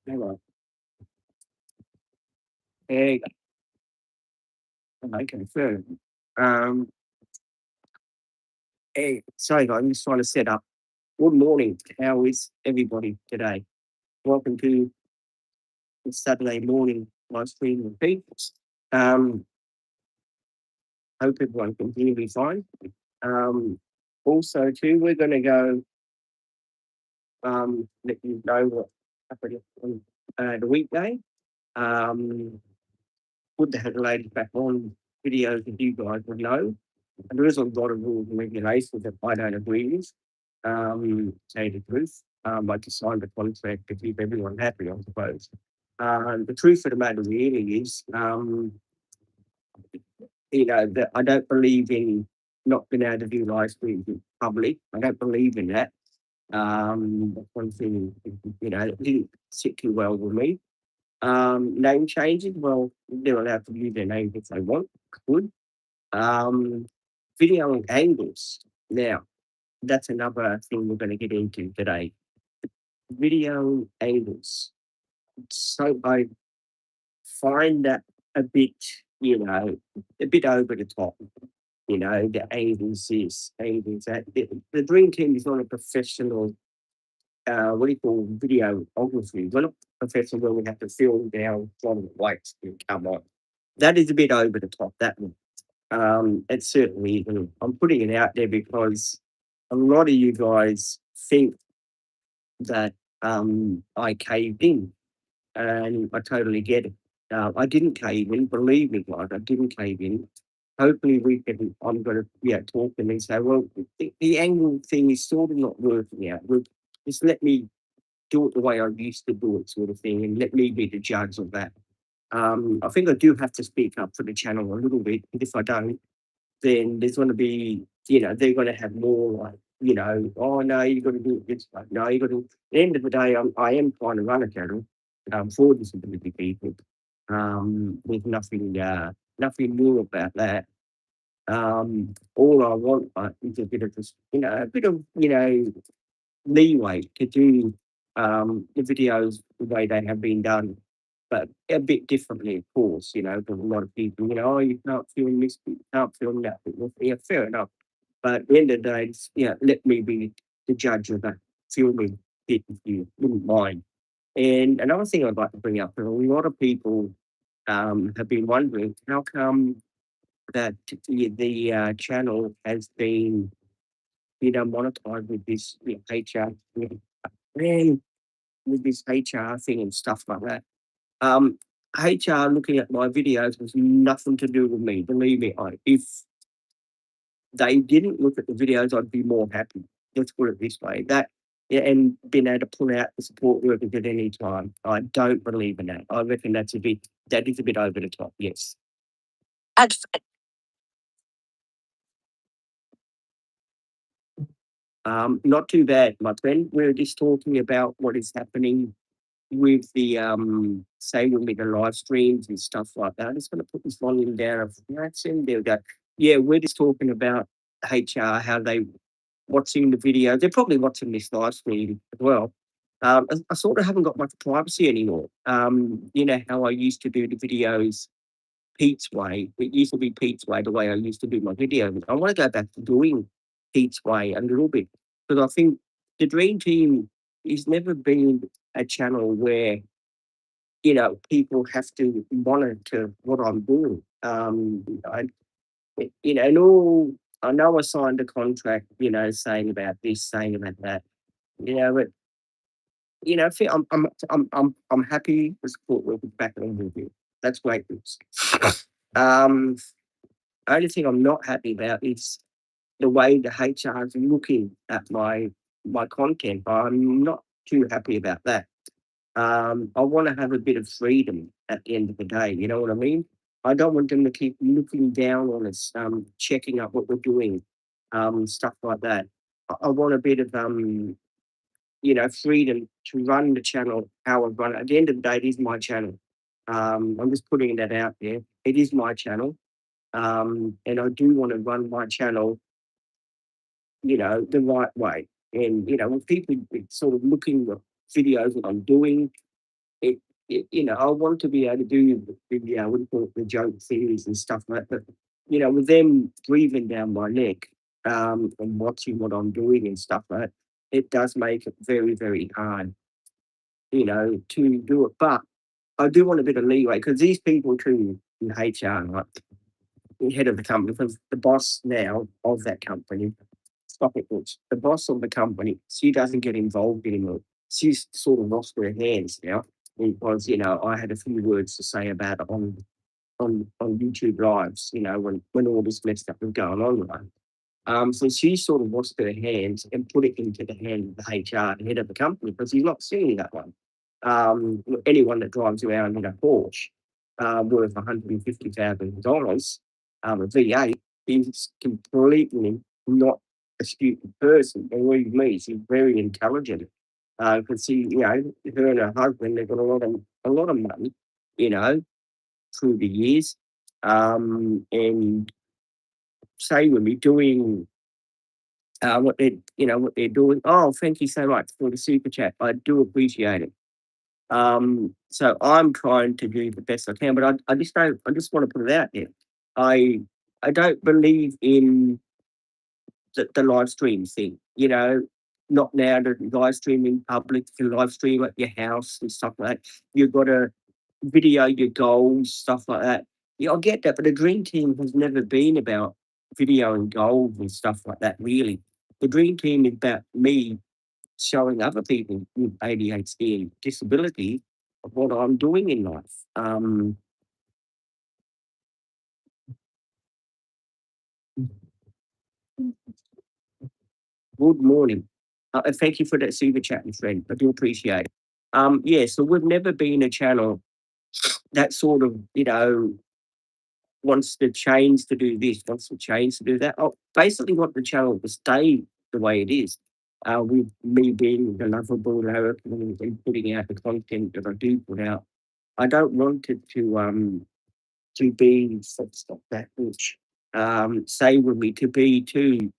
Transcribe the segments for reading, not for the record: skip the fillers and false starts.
Hang on. Hey, I confirm. Um, hey, sorry, guys, I'm just trying to set up. Good morning. How is everybody today? Welcome to the Saturday morning live stream with Pete. Um, hope everyone can hear me fine. Um, also, too, we're going to go let you know what happened on the weekday. Um, Good to have the ladies back on videos that you guys would know. And there is a lot of rules and regulations that I don't agree with. Say the truth. I just signed a contract to keep everyone happy, I suppose. The truth of the matter really is, that I don't believe in not being able to do live streams in public. I don't believe in that. That's one thing, that didn't sit too well with me. Name changes, well, they're allowed to use their name if they want. Good. Um, Video angles. Now, that's another thing we're going to get into today. Video angles. So I find that a bit, a bit over the top. The angles this, angles that. The Dream Team is not a professional, what do you call videography? We're not professional where we have to film down from the lights and come on. That is a bit over the top, that one. It certainly isn't. I'm putting it out there because a lot of you guys think that I caved in, and I totally get it. I didn't cave in, believe me, guys, I didn't cave in. Hopefully, I'm going to talk to them and say, well, the angle thing is sort of not working out. Just let me do it the way I used to do it, sort of thing, and let me be the judge of that. I think I do have to speak up for the channel a little bit. And if I don't, then there's going to be, they're going to have more like, oh no, you got to do it this way. No, you got to. At the end of the day, I am trying to run a channel for disability people. There's nothing new about that. All I want is a bit of this, a bit of leeway to do the videos the way they have been done, but a bit differently, of course. Because a lot of people, oh, you can't film this, you can't film that. Well, yeah, fair enough. But at the end of the day, let me be the judge of that filming bit if you wouldn't mind. And another thing I'd like to bring up, a lot of people have been wondering how come that the channel has been, monetized with this HR, man, with this HR thing and stuff like that. Um, HR looking at my videos has nothing to do with me. Believe me, if they didn't look at the videos, I'd be more happy. Let's put it this way. That and being able to pull out the support workers at any time. I don't believe in that. I reckon that is a bit over the top. Yes. Ad- Not too bad, my friend. We're just talking about what is happening with the say with the live streams and stuff like that. I'm just gonna put this volume down of that's in there we go. Yeah, we're just talking about HR, how they watching the video. They're probably watching this live stream as well. I sort of haven't got much privacy anymore. You know how I used to do the videos Pete's way. It used to be Pete's way, the way I used to do my videos. I want to go back to doing Pete's way a little bit because I think the Dream Team has never been a channel where people have to monitor what I'm doing. And all I know I signed a contract, saying about this, saying about that, but I'm happy the support will be back on with you. That's great news. Um, Only thing I'm not happy about is the way the HR is looking at my content. I'm not too happy about that. I want to have a bit of freedom at the end of the day. You know what I mean? I don't want them to keep looking down on us, checking up what we're doing, stuff like that. I want a bit of freedom to run the channel how I run it. At the end of the day, it is my channel. I'm just putting that out there. It is my channel, and I do want to run my channel, the right way. And when people sort of looking at videos that I'm doing, it, I want to be able to do what do you call it, the joke theories and stuff like that. But, with them breathing down my neck, and watching what I'm doing and stuff like that, it does make it very, very hard, to do it. But I do want a bit of leeway because these people too in HR, like the head of the company, because the boss now of that company, stop it, Butch. The boss of the company, she doesn't get involved anymore. She's sort of lost her hands now because, I had a few words to say about it on YouTube lives, when all this messed up was going on, right? So she sort of washed her hands and put it into the hand of the HR, the head of the company, because he's not seeing that one. Anyone that drives around in a Porsche, worth $150,000, a V8, is completely not a stupid person. Believe me, she's very intelligent. Because her and her husband, they've got a lot of money, you know, through the years. And say with me doing what they're doing. Oh, thank you so much for the super chat. I do appreciate it. So I'm trying to do the best I can, but I just don't. I just want to put it out there. I I don't believe in the live stream thing. Not now to live stream in public. You can live stream at your house and stuff like that. You've got to video your goals, stuff like that. Yeah, I get that, but the dream team has never been about video and goals and stuff like that. Really, the dream team is about me showing other people with ADHD and disability of what I'm doing in life. Good morning. And thank you for that super chat, my friend. I do appreciate it. Yeah, so we've never been a channel that sort of, wants to change to do this, wants to change to do that. I basically want the channel to stay the way it is. With me being the lovable Larry and putting out the content that I do put out. I don't want it to be stop that which say with me to be too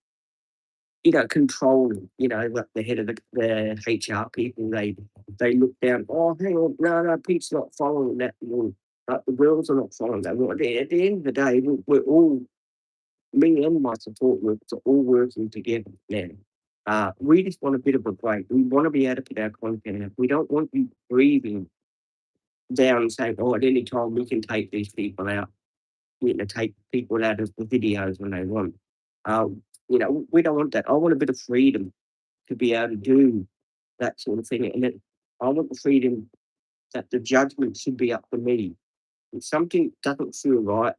controlling, like the head of the HR people, they look down, oh, hang on, no, Pete's not following that rule. The girls are not following that rule. At the end of the day, we're all, me and my support groups are all working together now. We just want a bit of a break. We want to be able to put our content out. We don't want you breathing down and saying, oh, at any time we can take these people out, take people out of the videos when they want. We don't want that. I want a bit of freedom to be able to do that sort of thing. And then I want the freedom that the judgment should be up to me. If something doesn't feel right,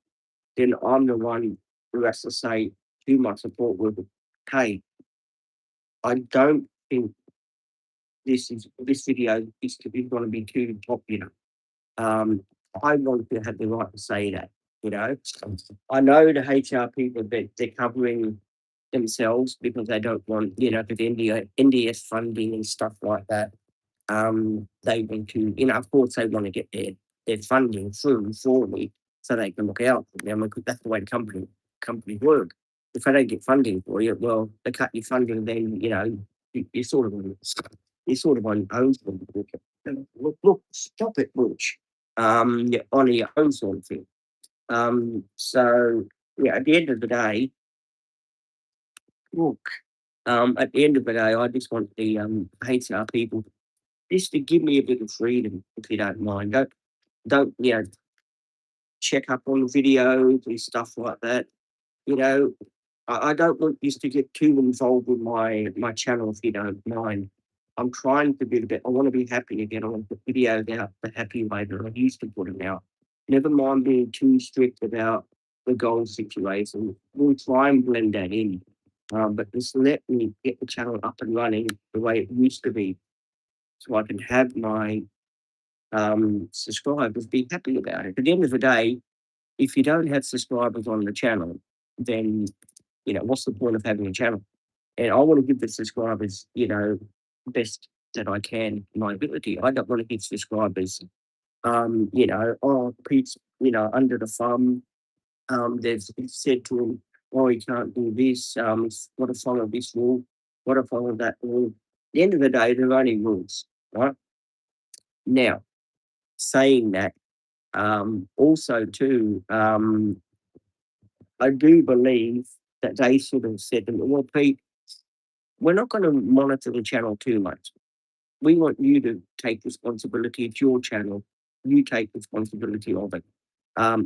then I'm the one who has to say to my support worker, hey, I don't think this video is going to be too popular. Um, I want to have the right to say that, you know. I know the HR people that they're covering themselves because they don't want, the NDS funding and stuff like that. They want to, of course, they want to get their funding through for me so they can look out for them because that's the way the company work. If they don't get funding for you, well, they cut your funding, then you're sort of on your own. Sort of look, stop it, Butch. You're on your own sort of thing. So yeah, at the end of the day, look, at the end of the day, I just want the HR people just to give me a bit of freedom, if you don't mind. Don't check up on videos and stuff like that. You know, I don't want you to get too involved with my channel, if you don't mind. I'm trying to be a bit. I want to be happy again. I want to put videos out the happy way that I used to put them out. Never mind being too strict about the goal situation. We'll try and blend that in. But just let me get the channel up and running the way it used to be, so I can have my subscribers be happy about it. At the end of the day, if you don't have subscribers on the channel, then what's the point of having a channel? And I want to give the subscribers, best that I can, my ability. I don't want to give subscribers, oh, Pete's, under the thumb. They've said to him, oh, he can't do this. He's got to follow this rule. Got to follow that rule. At the end of the day, there are only rules, right? Now, saying that, also too, I do believe that they sort of said, well, Pete, we're not going to monitor the channel too much. We want you to take responsibility. It's your channel. You take responsibility of it.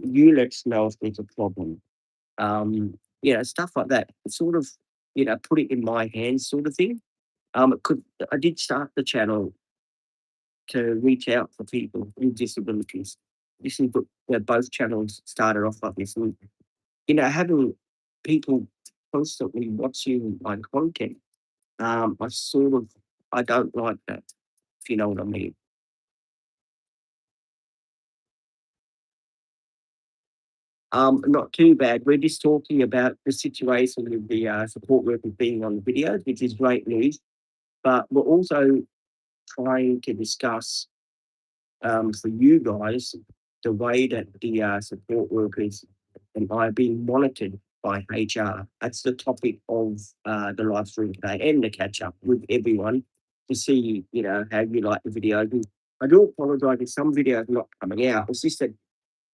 You let us know if there's a problem. Stuff like that. Sort of, put it in my hands, sort of thing. It could. I did start the channel to reach out for people with disabilities. This is where both channels started off like this. And, having people constantly watching my content, I don't like that, if you know what I mean. Not too bad. We're just talking about the situation with the support workers being on the videos, which is great news. But we're also trying to discuss for you guys the way that the support workers and are being monitored by HR. That's the topic of the live stream today and to catch up with everyone to see, how you like the video. And I do apologize if some videos are not coming out. It's just that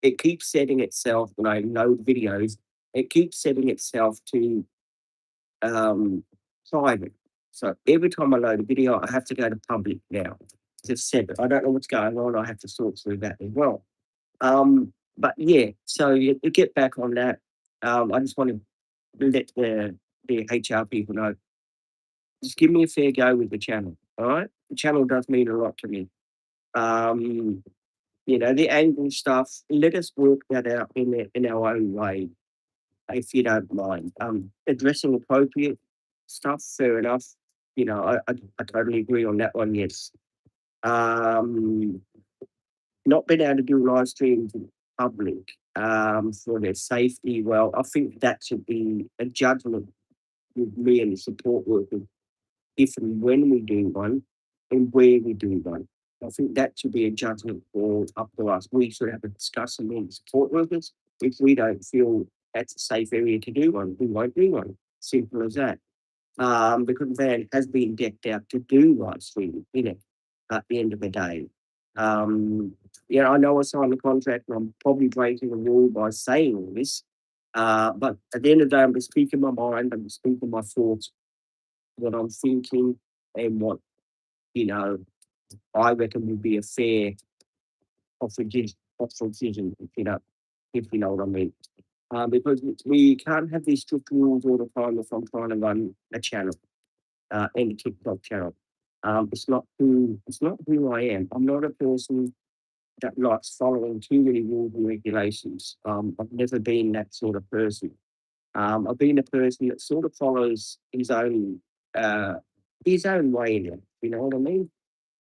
it keeps setting itself when I load videos, it keeps setting itself to um, private. So every time I load a video, I have to go to public now to set it. I don't know what's going on. I have to sort through that as well. But yeah, so to get back on that, I just want to let the HR people know. Just give me a fair go with the channel. All right, the channel does mean a lot to me. Um, the angle stuff. Let us work that out in our own way, if you don't mind. Addressing appropriate stuff, fair enough. I totally agree on that one. Yes. Um, Not being able to do live streams in public for their safety. Well, I think that should be a judgment with me and the support workers if and when we do one and where we do one. I think that should be a judgment for up to us. We should have a discussion with the support workers. If we don't feel that's a safe area to do one, we won't do one. Simple as that. Because the van has been decked out to do live streaming in it at the end of the day. Um, I know I signed the contract and I'm probably breaking the rule by saying all this. But at the end of the day, I'm just speaking my mind, I'm just speaking my thoughts, what I'm thinking, and what, you know, I reckon would be a fair decision, if you know what I mean. Because we can't have these strict rules all the time if I'm trying to run a channel, any TikTok channel. It's not who I am. I'm not a person that likes following too many rules and regulations. I've never been that sort of person. I've been a person that sort of follows uh, his own way now. You know what I mean?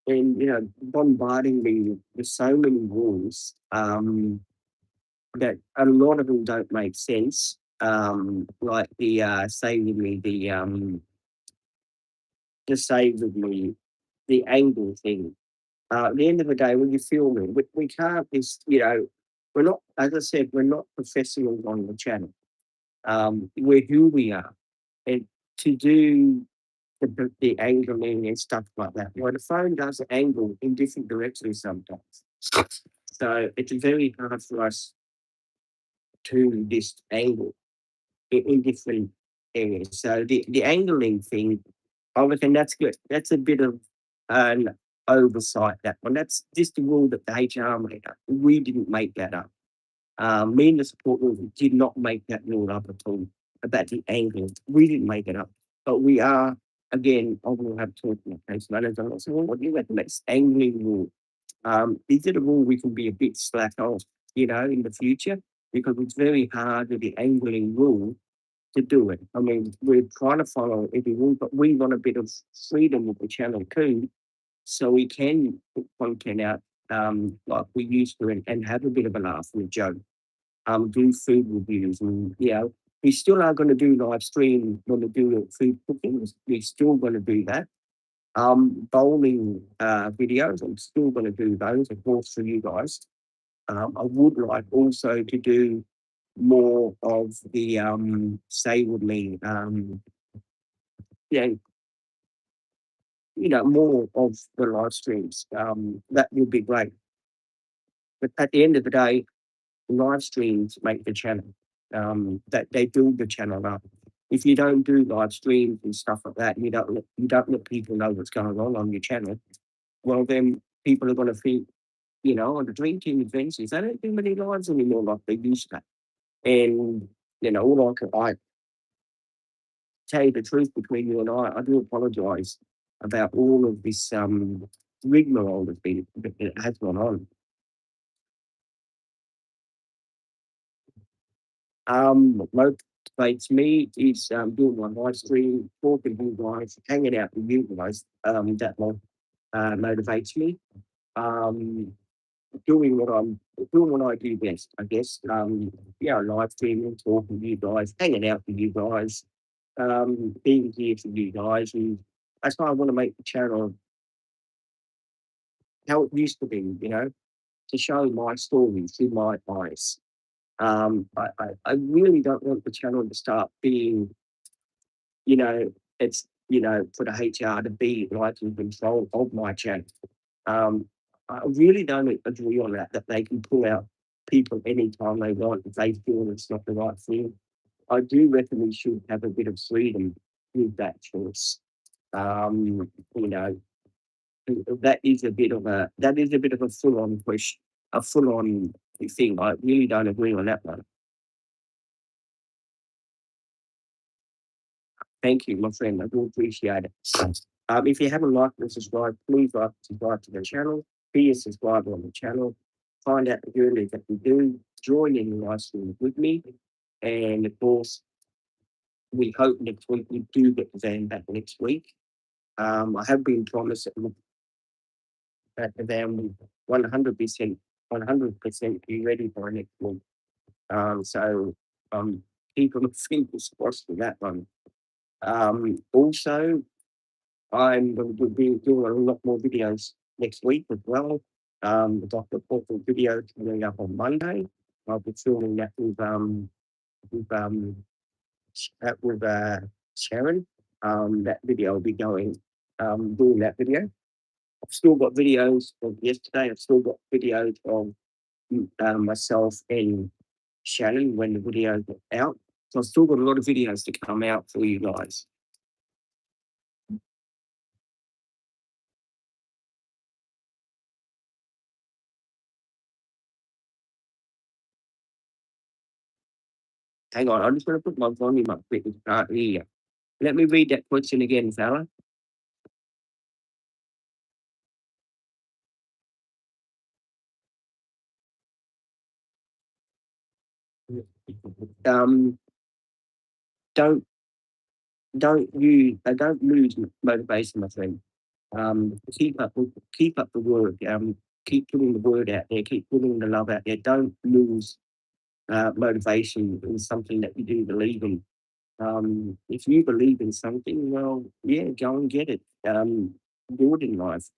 And bombarding me with so many rules that a lot of them don't make sense. Like the say with me the angle thing. At the end of the day, when you film it, we can't just, we're not, as I said, we're not professionals on the channel. We're who we are. And to do the angling and stuff like that, well, the phone does angle in different directions sometimes. So it's very hard for us to just angle in different areas. So the angling thing, I reckon that's good. That's a bit of an oversight, that one. That's just the rule that the HR made up. We didn't make that up. Me and the support group did not make that rule up at all about the angling. We didn't make it up. But we are, again, I will have talked to my case manager. And I said, well, what do you reckon that's angling rule? Is it a rule we can be a bit slack off, in the future? Because it's very hard with the angling rule to do it. I mean, we're trying to follow every rule, but we want a bit of freedom with the channel too, so we can put content out like we used to, and have a bit of a laugh and a joke. Do food reviews, and we still are going to do live stream when we do food cooking. We're still going to do that. Bowling videos, I'm still going to do those, of course, for you guys. I would like also to do more of the say with me, yeah, more of the live streams. That would be great. But at the end of the day, live streams make the channel. That they build the channel up. If you don't do live streams and stuff like that, and you don't let people know what's going on your channel, well then people are going to think, on the Dream Team Adventures, they don't do many lives anymore like they used to. And I tell you the truth between you and I do apologise about all of this rigmarole that has gone on. What motivates me is doing my live stream, talking to you guys, hanging out with you guys. Motivates me. Um, doing what I do best, I guess. Live streaming, talking to you guys, hanging out with you guys, being here for you guys, and that's why I want to make the channel how it used to be. To show my story through my eyes. I really don't want the channel to start being, you know, it's, for the HR to be like in control of my channel. Um, I really don't agree on that they can pull out people anytime they want if they feel it's not the right thing. I do reckon we should have a bit of freedom with that choice. You know, that is a bit of a full on question, a full on thing. I really don't agree on that one. Thank you, my friend. I do appreciate it. If you haven't liked and subscribed, please like and subscribe to the channel. Be a subscriber on the channel. Find out the journey that we do. Join in the live stream with me. And of course, we hope next week we do get the van back next week. I have been promised that the van will 100% be ready by next week. So keep on the fingers crossed for that one. Also, I'm going to be doing a lot more videos next week as well. The Dr. Portal video coming up on Monday. I'll be filming that with with Sharon. That video will be doing that video. I've still got videos of yesterday. I've still got videos of myself and Shannon when the videos are out. So I've still got a lot of videos to come out for you guys. Hang on, I'm just going to put my volume up quick. Here. Let me read that question again, fella. Um, don't don't lose motivation, my friend. Keep up the work. Keep putting the word out there. Keep putting the love out there. Don't lose motivation in something that you do believe in. If you believe in something, well, yeah, go and get it. Do it in life.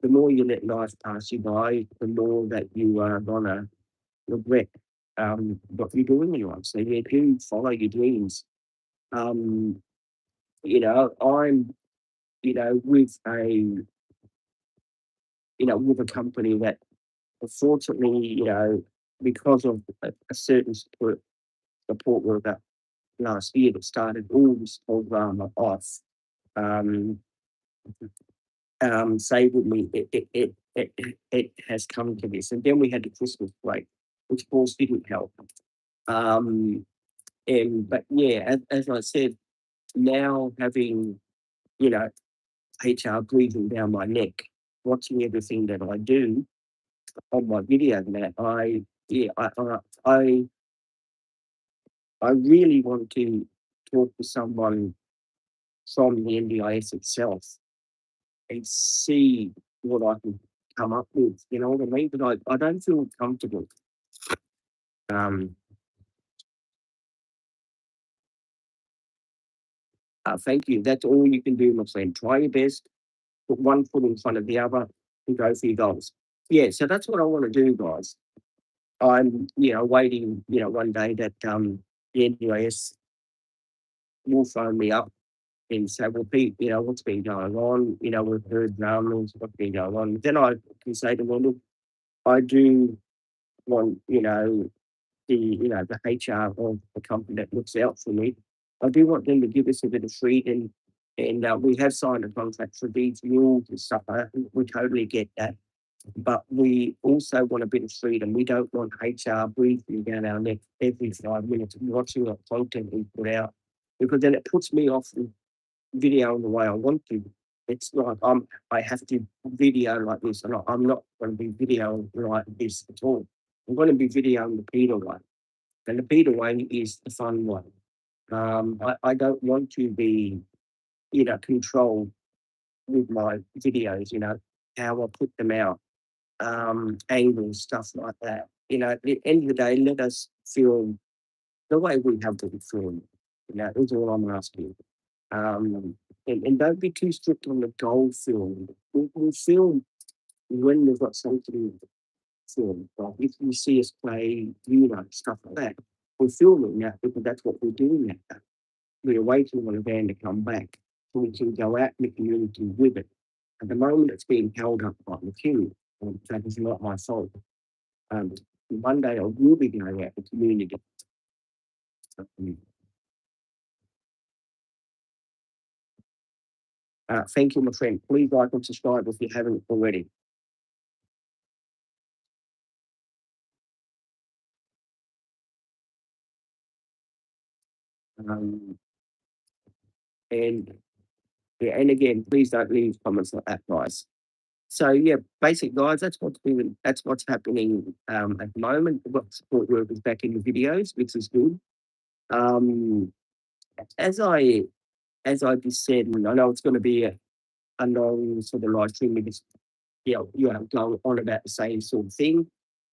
The more you let life pass you by, the more that you are gonna regret what you're doing in life. So yeah, do follow your dreams. Um, I'm with a company that unfortunately, because of a certain support worker last year that started all this whole drama off, um, say with me, it has come to this. And then we had the Christmas break, which of course didn't help. Um, but yeah, as I said, now having, you know, HR breathing down my neck, watching everything that I do on my video, that yeah, I really want to talk to someone from the NDIS itself and see what I can come up with. You know what I mean? But I don't feel comfortable. Um, Thank you. That's all you can do, my friend. Try your best, put one foot in front of the other, and go for your goals. Yeah, so that's what I want to do, guys. I'm, waiting, one day that the NDIS will phone me up and say, well, Pete, what's been going on? We've heard dramas, what's been going on. Then I can say to them, look, I do want, the HR of the company that looks out for me. I do want them to give us a bit of freedom, and we have signed a contract for these rules and stuff like that. We totally get that, but we also want a bit of freedom. We don't want HR breathing down our neck every 5 minutes watching what content we put out, because then it puts me off video the way I want to. It's like I have to video like this, and I'm not going to be video like this at all. I'm going to be videoing the Peter way, and the Peter way is the fun way. I don't want to be, controlled with my videos. How I put them out, angles, stuff like that. At the end of the day, let us film the way we have to film. Is all I'm asking. And don't be too strict on the goal film. We'll film when we've got something to film. Like if you see us play, stuff like that, we're filming that because that's what we're doing now. We're waiting on a van to come back so we can go out in the community with it. At the moment, it's being held up by the queue. That is not my fault. Um, One day I will be going out in the community. Thank you, my friend. Please like and subscribe if you haven't already. Um, and yeah, and again, please don't leave comments like that, guys. So yeah, basic guys, that's what's happening at the moment. We've got support workers back in the videos, which is good. Um, as I just said, and I know it's going to be a long sort of live stream because go on about the same sort of thing.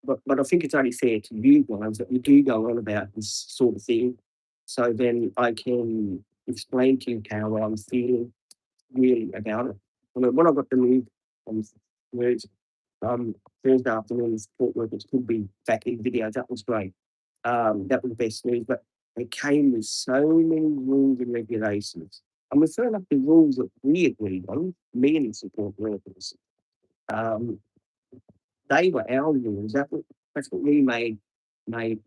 But I think it's only fair to you guys that we do go on about this sort of thing, so then I can explain to you how I'm feeling really about it. When I got the news on Thursday, Thursday afternoon, support workers could be back in videos. That was great. That was the best news. But it came with so many rules and regulations. I'm referring up the rules that we agreed on, me and the support workers. Um, they were our rules. That's what we made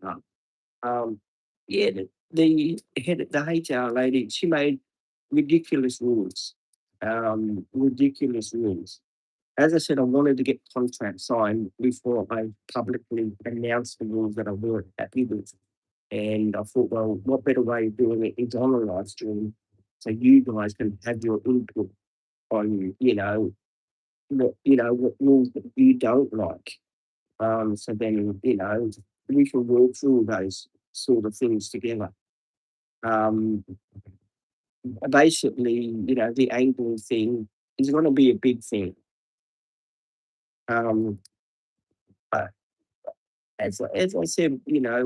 up. Um, yeah, the head, the HR lady, she made ridiculous rules. Ridiculous rules. As I said, I wanted to get contracts signed before I publicly announced the rules that I weren't happy with. And I thought, well, what better way of doing it is on a live stream so you guys can have your input on, what rules that you don't like. So then, we can work through those sort of things together. Um, Basically, the angling thing is going to be a big thing. Um, but as I said, they're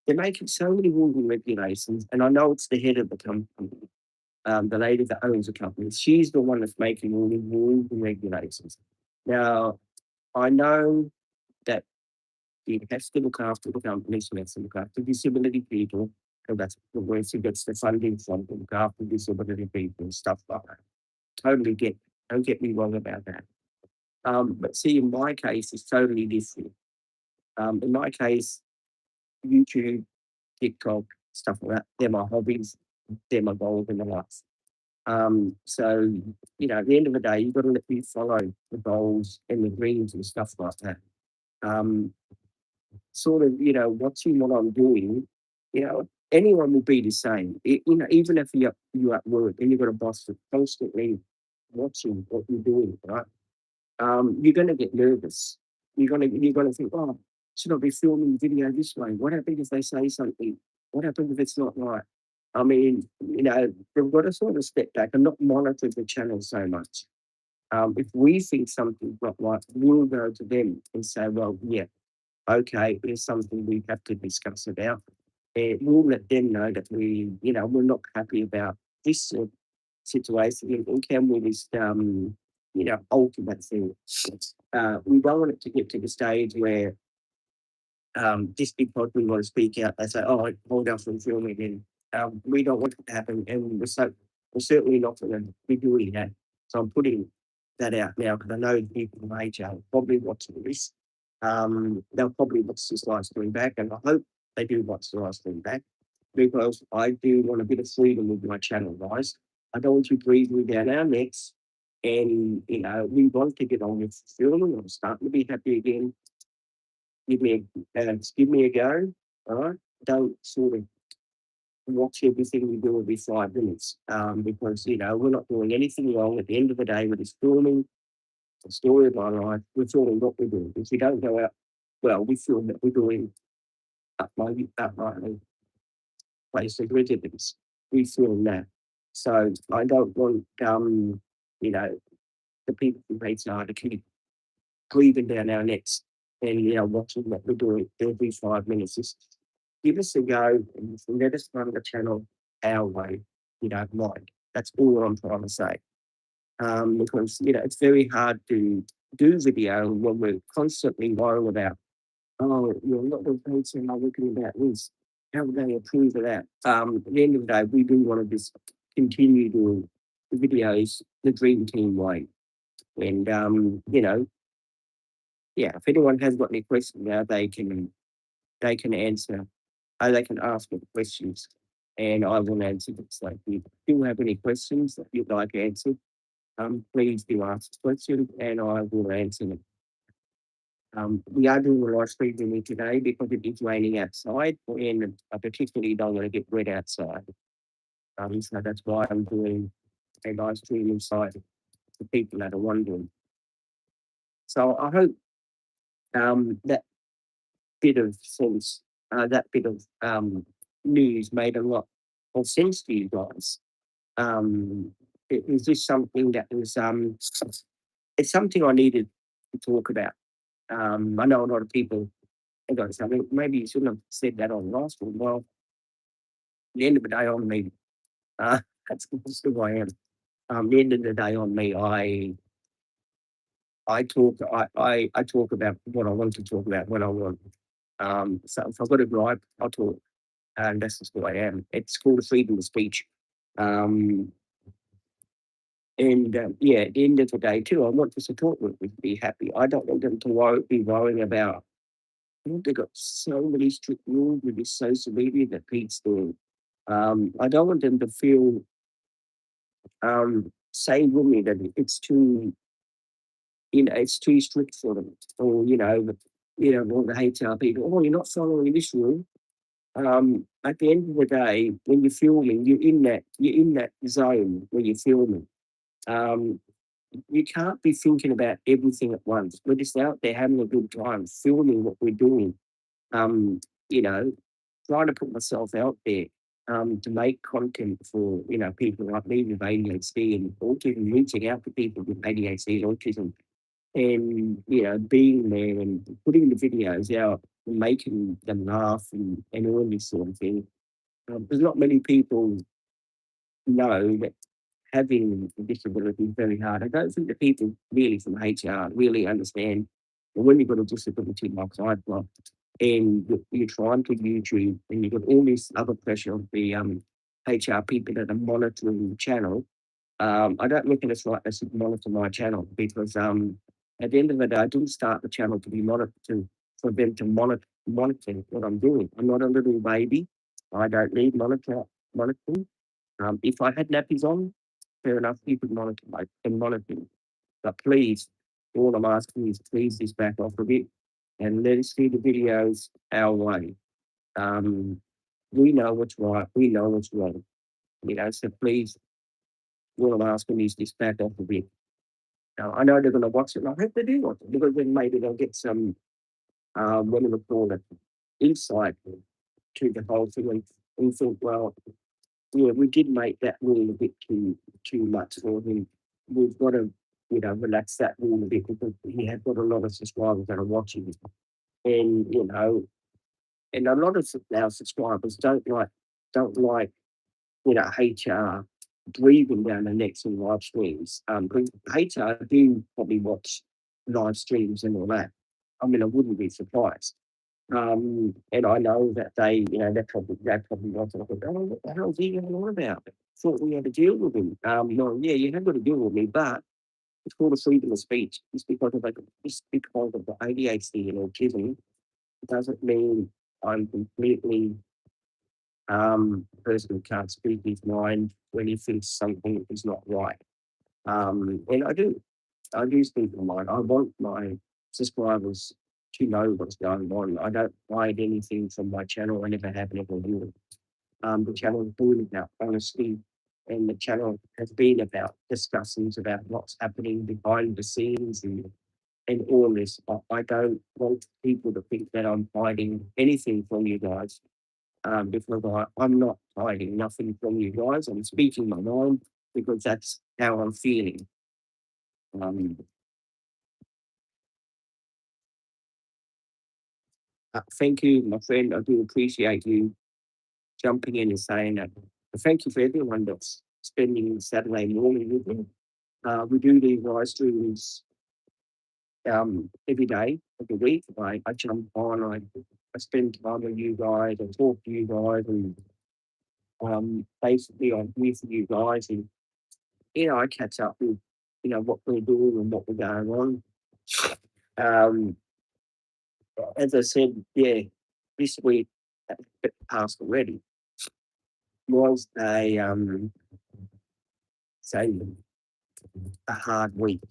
making so many rules and regulations, and I know it's the head of the company, the lady that owns the company. She's the one that's making all the rules and regulations. Now, I know that it has to look after the company, so has to look after disability people, and that's the way she gets the funding from to look after disability people and stuff like that. Totally don't get me wrong about that. But see, in my case, it's totally different. In my case, YouTube, TikTok, stuff like that, they're my hobbies, they're my goals in the life. So, at the end of the day, you've got to let me follow the goals and the dreams and stuff like that. Um, Sort of, watching what I'm doing, anyone will be the same. Even if you're at work and you've got a boss that's constantly watching what you're doing, right? You're gonna get nervous. You're gonna think, oh, should I be filming video this way? What happens if they say something? What happens if it's not right? I mean, they've got to sort of step back and not monitor the channel so much. If we think something's not right, we'll go to them and say, well, yeah, okay, there's something we have to discuss about. And we'll let them know that we're not happy about this situation and can we just, ultimate thing. We don't want it to get to the stage where just because we want to speak out, they say, oh, hold us from filming. And we don't want it to happen. And we're certainly not going to be doing that. So I'm putting that out now because I know people in HR are probably watching this. They'll probably watch this live stream back, and I hope they do watch the live stream back because I do want a bit of freedom with my channel, guys. I don't want you breathing down our necks, and we want to get on with filming. I'm starting to be happy again. Give me a go. All right, don't sort of watch everything we do every 5 minutes because we're not doing anything wrong. At the end of the day, we're just filming the story of my life. We're filming what we're doing. If we don't go out, well, we film that we're doing up my place of residence. We film that. So I don't want you know the people from HR to keep breathing down our necks and watching what we're doing every 5 minutes. Just give us a go and let us run the channel our way. You don't mind. That's all I'm trying to say. Because it's very hard to do video when we're constantly worrying about, oh, what the folks are looking about this. How are they approve of that? At the end of the day, we do want to just continue doing the videos the Dream Team way. And yeah, if anyone has got any questions now, they can answer. They can ask me questions, and I will answer them. So if you do have any questions that you'd like answered, please do ask questions, and I will answer them. We are doing a live streaming today because it is raining outside, and I particularly don't want to get wet outside. So that's why I'm doing a live stream inside for people that are wondering. So I hope that bit of sense, that bit of news made a lot of sense to you guys. Um, it was just something that was it's something I needed to talk about. I know a lot of people are going to say, "Well, maybe you shouldn't have said that on last one." Well, at the end of the day, on me, uh, that's who I am. At the end of the day, on me, I talk about what I want to talk about when I want. So if I've got a gripe, I'll talk, and that's just who I am. It's called freedom of speech. Um, and yeah, at the end of the day, too, I want the support group to be happy. I don't want them to be worrying about. They've got so many strict rules with this social media that Pete's doing. I don't want them to feel same with me that it's too it's too strict for them. Or, all the HR people, oh, you're not following this rule. At the end of the day, when you're filming, you're in that zone when you're filming. Um, you can't be thinking about everything at once. We're just out there having a good time, filming what we're doing. Um, you know, trying to put myself out there to make content for people like me with ADHD and autism, reaching out to people with ADHD and autism, and being there and putting the videos out, and making them laugh and all this sort of thing. There's not many people know that having a disability is very hard. I don't think the people really from HR really understand that when you've got a disability like I've got, and you're trying to YouTube, and you've got all this other pressure of the HR people that are monitoring the channel. I don't reckon it's right they should monitor my channel because at the end of the day, I didn't start the channel to be monitored for them to monitor what I'm doing. I'm not a little baby. I don't need monitoring. If I had nappies on, fair enough, you could monitor me. But please, all I'm asking is please just back off a bit and let us see the videos our way. Um, we know what's right, we know what's wrong. So please, all I'm asking is just back off a bit. Now, I know they're going to watch it, and I hope they do watch it because then maybe they'll get some, what do we call it, insight to the whole thing and think, well, yeah, we did make that rule a bit too much for him. We've got to, relax that rule a bit because he has got a lot of subscribers that are watching it. And, and a lot of our subscribers don't like HR breathing down the necks in live streams. Because HR do probably watch live streams and all that. I mean, I wouldn't be surprised. And I know that they probably want to look at, oh, what the hell is he going on about? Thought we had to deal with him. No, yeah, you have got to deal with me, but it's called a freedom of speech. Just because of the ADHD and autism doesn't mean I'm completely a person who can't speak his mind when he thinks something is not right. And I do speak my mind. I want my subscribers to know what's going on. I don't hide anything from my channel. I never have, never will. The channel is all about honesty, and the channel has been about discussions about what's happening behind the scenes and all this. I don't want people to think that I'm hiding anything from you guys, because I'm not hiding nothing from you guys. I'm speaking my mind because that's how I'm feeling. Um, Thank you, my friend. I do appreciate you jumping in and saying that. Thank you for everyone that's spending Saturday morning with me. We do these live streams every day of the week. I jump on, I spend time with you guys, I talk to you guys, and basically I'm here for you guys. And, I catch up with, what we're doing and what we're going on. Um, as I said, yeah, this week, that passed already, was say, a hard week.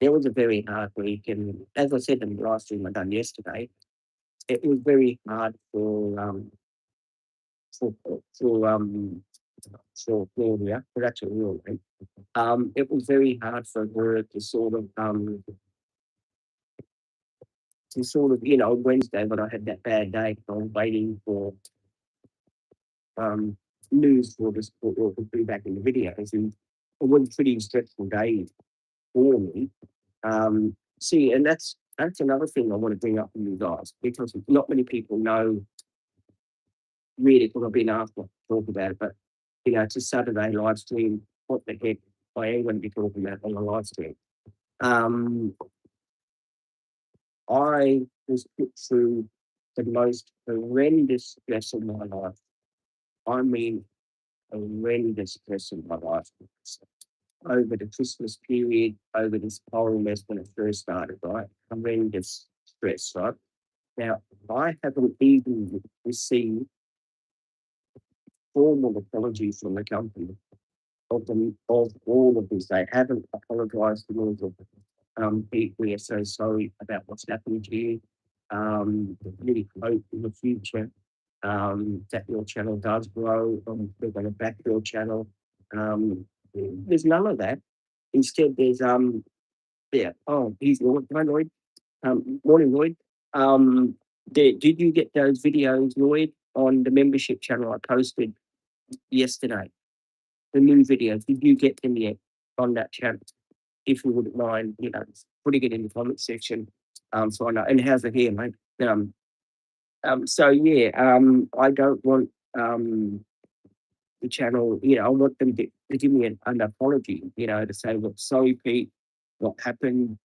It was a very hard week, and as I said in the last stream I done yesterday, it was very hard for for um for Claudia, but that's a real name. It was very hard for her Wednesday when I had that bad day, I was waiting for um news for this for to be back in the videos, and it was a pretty stressful day for me. See, and that's another thing I want to bring up with you guys, because not many people know really, because I've been asked not to talk about it, but it's a Saturday live stream. What the heck I am going to be talking about on the live stream? Um, I was put through the most horrendous stress of my life. I mean, horrendous stress of my life over the Christmas period, over this whole mess when it first started, right? Horrendous stress, right? Now, I haven't even received formal apology from the company of all of this. They haven't apologised to me. We are so sorry about what's happened to you. Really hope in the future that your channel does grow. We're going to back your channel. There's none of that. Instead, there's yeah. Oh, he's Lloyd. Hi, Lloyd. Morning, Lloyd. Um, did you get those videos, Lloyd, on the membership channel I posted yesterday? The new videos. Did you get them yet on that channel? If you wouldn't mind, putting it in the comment section. So I know. And how's it here, mate? So yeah, I don't want the channel, I want them to give me an apology, to say, look, sorry, Pete, what happened?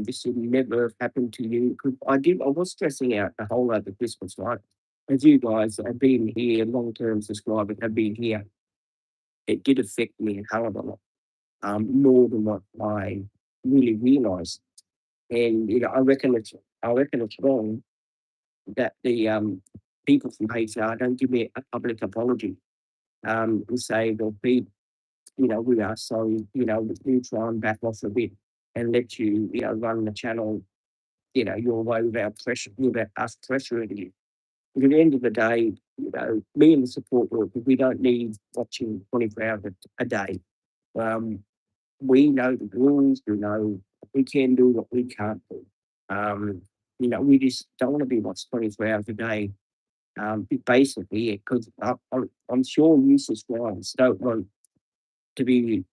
This should never have happened to you. 'Cause I was stressing out the whole over Christmas, right? As you guys have been here, long-term subscribers have been here, it did affect me a hell of a lot, more than what I really realised. And I reckon it's wrong that the people from HR don't give me a public apology. And say, well, Pete, we are sorry, we try and back off a bit and let you, run the channel, your way without us pressuring you. But at the end of the day, me and the support workers, we don't need watching 24 hours a day. Um, we know the rules, we know we can do what we can't do. Um, we just don't want to be watched 24 hours a day. Basically, because I'm sure you subscribers don't want to be,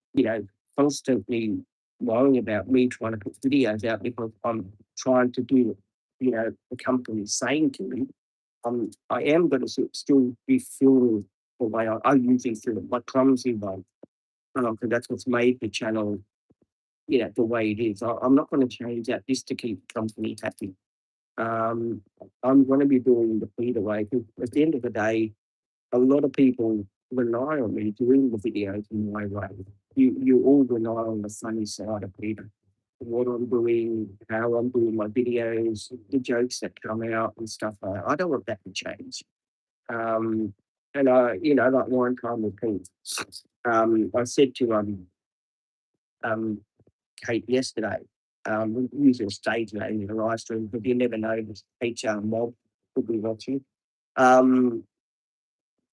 constantly worrying about me trying to put videos out because I'm trying to do what, the company's saying to me. I am going to still be feeling the way I usually feel, my clumsy way, because that's what's made the channel, the way it is. I'm not going to change that just to keep the company happy. Um, I'm going to be doing the Peter way, because at the end of the day, a lot of people rely on me doing the videos in my way. You all rely on the funny side of Peter. what I'm doing, how I'm doing my videos, the jokes that come out and stuff like that. I don't want that to change. Um, and like one time with Pete, I said to um, Kate yesterday, we using a stage name in the live stream, but you never know, this HR mob could be watching. Um,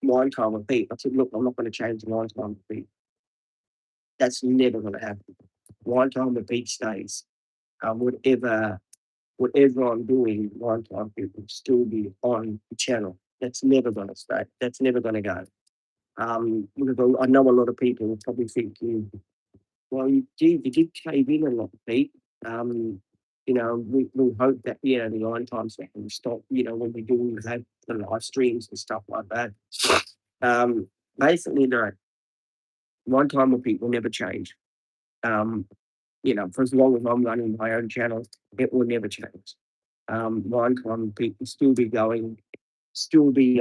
Wine time with Pete. I said, look, I'm not going to change the wine time with Pete. That's never going to happen. Wine time with Pete stays. Whatever I'm doing, wine time Pete will still be on the channel. That's never going to stay. That's never going to go. Because I know a lot of people will probably think, well, you did cave in a lot, Pete. Um, we hope that, the line times will stop, when we do have the live streams and stuff like that. Um, Basically, no, one time with Pete will never change. Um, for as long as I'm running my own channel, it will never change. One time with Pete will still be going, still be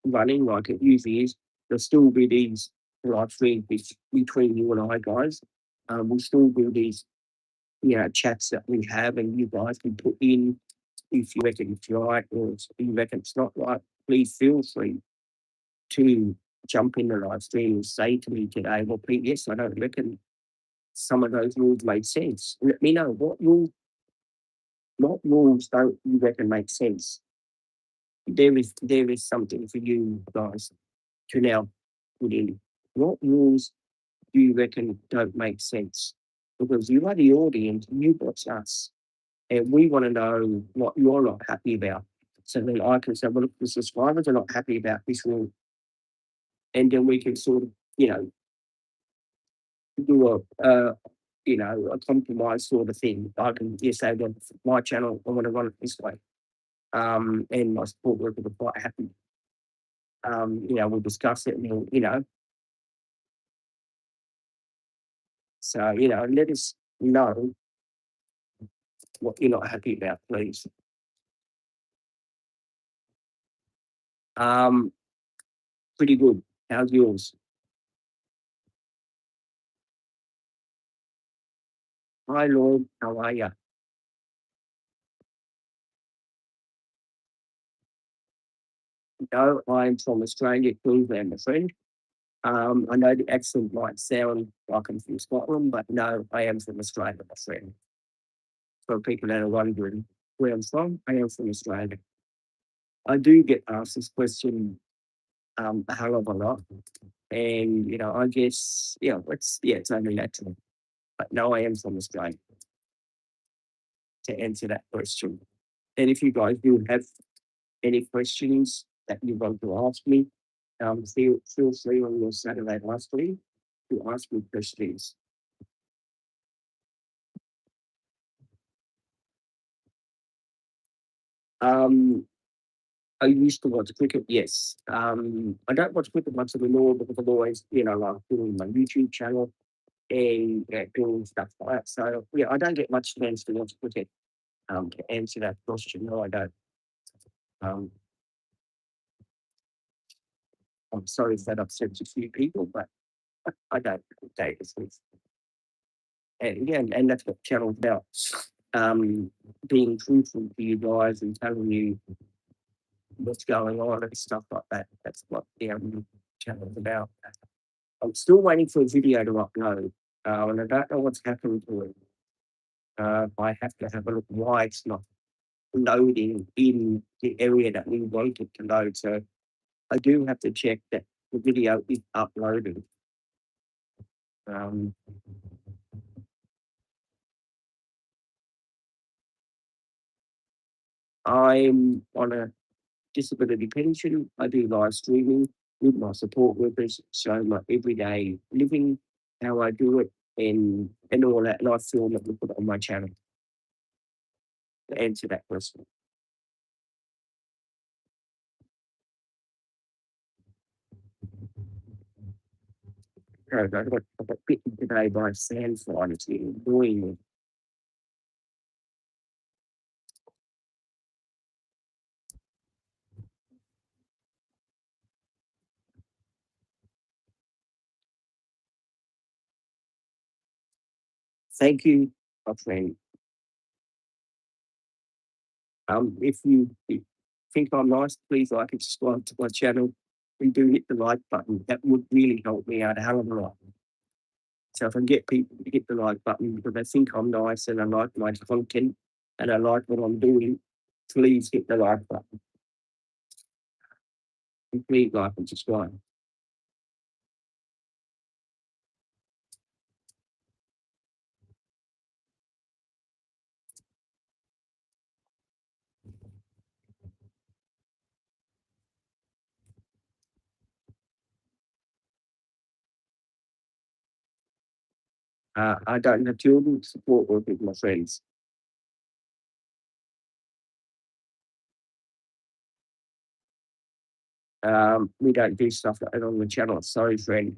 running like it usually is. There'll still be these live streams between you and I guys. We'll still do these, chats that we have, and you guys can put in if you reckon it's right or if you reckon it's not right. Please feel free to jump in the live stream and say to me today, well, Pete, yes, I don't reckon some of those rules made sense. Let me know what rules don't you reckon make sense. There is something for you guys to now put in. What rules do you reckon don't make sense? Because you are the audience, you watch us, and we want to know what you're not happy about. So then I can say, well, if the subscribers are not happy about this rule, and then we can sort of, do a compromise sort of thing. I can just say, well, my channel, I want to run it this way. And my support workers are quite happy. We'll discuss it and so, let us know what you're not happy about, please. Um, Pretty good. How's yours? Hi, Lloyd. How are you? No, I'm from Australia, Queensland, my friend. I know the accent might sound like I'm from Scotland, but no, I am from Australia, my friend. For people that are wondering where I'm from, I am from Australia. I do get asked this question a hell of a lot. And, I guess, it's only natural. But no, I am from Australia to answer that question. And if you guys do have any questions that you want to ask me, feel free on your Saturday live stream to ask me questions. Um, I used to watch cricket, yes. I don't watch cricket much anymore because I'm always, like doing my YouTube channel and doing stuff like that. So, yeah, I don't get much chance to watch cricket. To answer that question, no, I don't. Um, I'm sorry if that upsets a few people, but I don't take it. And yeah, and that's what the channel's about. Um, Being truthful to you guys and telling you what's going on and stuff like that. That's what the channel's about. I'm still waiting for a video to upload, and I don't know what's happened to it. I have to have a look why it's not loading in the area that we want it to load. So I do have to check that the video is uploaded. Um, I'm on a disability pension. I do live streaming with my support workers, show my everyday living, how I do it, and all that. And I film it and put it on my channel to answer that question. So I got bitten today by a sandfly and it's annoying me. Thank you my friend. If you think I'm nice, please like and subscribe to my channel and do hit the like button. That would really help me out a hell of a lot. So if I can get people to hit the like button because they think I'm nice and I like my content and I like what I'm doing, please hit the like button and please like and subscribe. I don't have children to support work with my friends. We don't do stuff like that on the channel. Sorry, friend.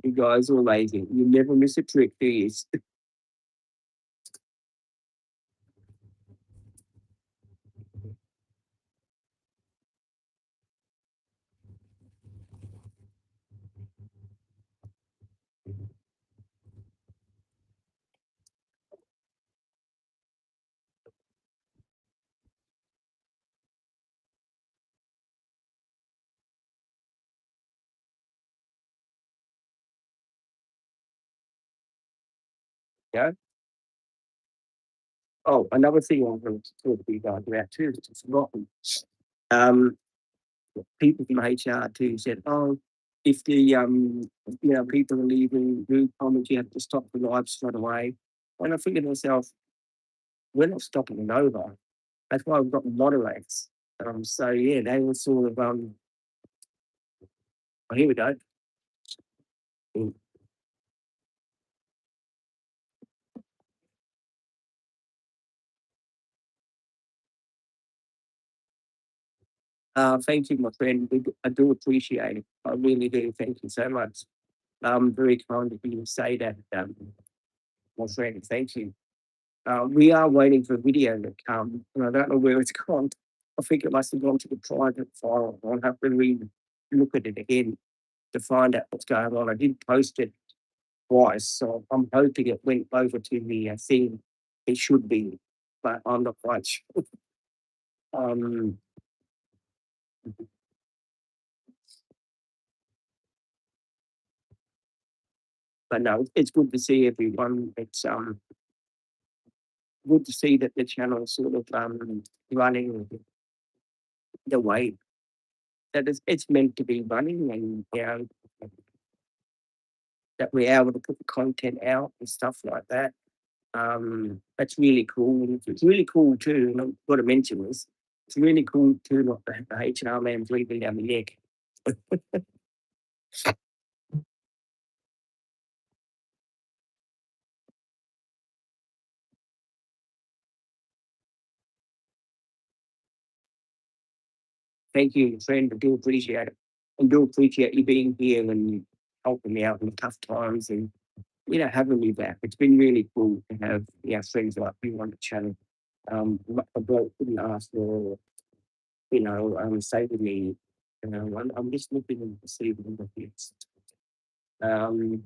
You guys are amazing. You never miss a trick, do you? Yeah. Oh, another thing I wanted to talk to you guys about too, which I've forgotten. Um, People from HR too said, "Oh, if the people are leaving group comments, you have to stop the live straight away." And I think to myself, we're not stopping it over. That's why we've got moderators. So yeah, they were sort of oh, here we go. Mm. Thank you, my friend. I do appreciate it. I really do. Thank you so much. Very kind of you to say that, my friend. Thank you. We are waiting for a video to come, and I don't know where it's gone. I think it must have gone to the private file. I'll have to look at it again to find out what's going on. I did post it twice, so I'm hoping it went over to the thing. It should be, but I'm not quite sure. Um, but no, it's good to see everyone. It's good to see that the channel is sort of running the way that it's meant to be running, and that we're able to put the content out and stuff like that. That's really cool. It's really cool too, and I've got to mention this. It's really cool too not to have the HR man breathing down the neck. Thank you, friend. I do appreciate it. I do appreciate you being here and helping me out in tough times and having me back. It's been really cool to have friends like you on the channel. A bloke couldn't ask for, say to me, I'm just looking to see what the next. Um,